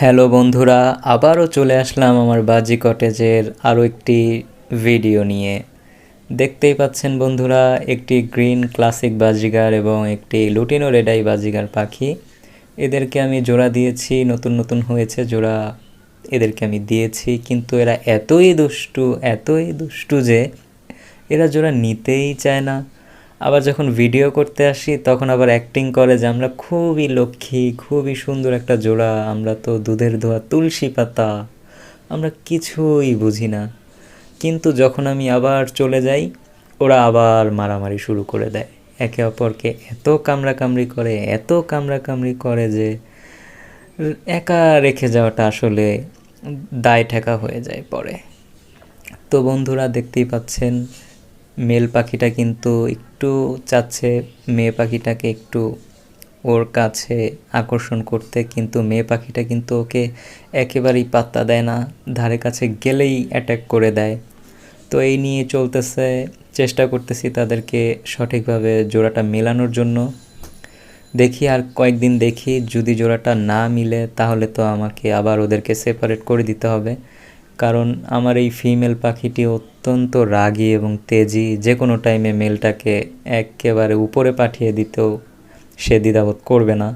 Hello বন্ধুরা, আবারও চলে আসলাম আমার বাজি কটেজের আরও একটি ভিডিও নিয়ে। দেখতেই পাচ্ছেন বন্ধুরা, একটি গ্রিন ক্লাসিক বাজিগার এবং একটি লুটিনো রেড আই বাজিগার পাখি। এদেরকে আমি জোড়া দিয়েছি, নতুন নতুন হয়েছে জোড়া, এদেরকে আমি দিয়েছি, কিন্তু এরা এতই দুষ্টু যে এরা জোড়া নিতেই চায় না। আবার যখন ভিডিও করতে আসি তখন আবার অ্যাক্টিং করে যে আমরা খুবই লক্ষ্মী, খুবই সুন্দর একটা জোড়া, আমরা তো দুধের ধোয়া তুলসী পাতা, আমরা কিছুই বুঝি না। কিন্তু যখন আমি আবার চলে যাই ওরা আবার মারামারি শুরু করে দেয়, একে অপরকে এত কামড়াকামড়ি করে যে একা রেখে যাওয়াটা আসলে দায় ঠেকা হয়ে যায় পরে। তো বন্ধুরা দেখতেই পাচ্ছেন, মেল পাখিটা কিন্তু একটু চাচ্ছে মেয়ে পাখিটাকে একটু ওর কাছে আকর্ষণ করতে, কিন্তু মেয়ে পাখিটা কিন্তু ওকে একেবারেই পাত্তা দেয় না, ধারে কাছে গেলেই অ্যাটাক করে দেয়। তো এই নিয়ে চলতেছে, চেষ্টা করতেছি তাদেরকে সঠিকভাবে জোড়াটা মেলানোর জন্য। দেখি আর কয়েকদিন দেখি, যদি জোড়াটা না মিলে তাহলে তো আমাকে আবার ওদেরকে সেপারেট করে দিতে হবে। কারণ আমার এই ফিমেল পাখিটি অত্যন্ত রাগী এবং তেজি, যে কোনো টাইমে মেলটাকে একেবারে উপরে পাঠিয়ে দিতেও সে দ্বিধাবোধ করবে না।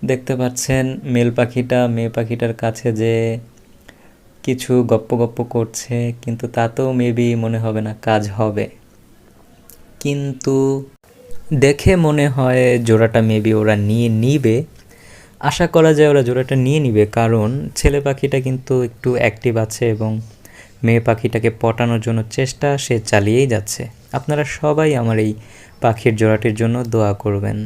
দেখতে পাচ্ছেন মেল পাখিটা মেয়ে পাখিটার কাছে যে কিছু গপ্প করছে, কিন্তু তাতেও মেবি মনে হবে না কাজ হবে। কিন্তু দেখে মনে হয় জোড়াটা মেবি ওরা নিয়ে নিবে, আশা করা যায় ওরা জোড়াটা নিয়ে নিবে, কারণ ছেলে পাখিটা কিন্তু একটু অ্যাক্টিভ আছে এবং মেয়ে পাখিটাকে পটানোর জন্য চেষ্টা সে চালিয়েই যাচ্ছে। আপনারা সবাই আমার এই পাখির জোড়াটির জন্য দোয়া করবেন।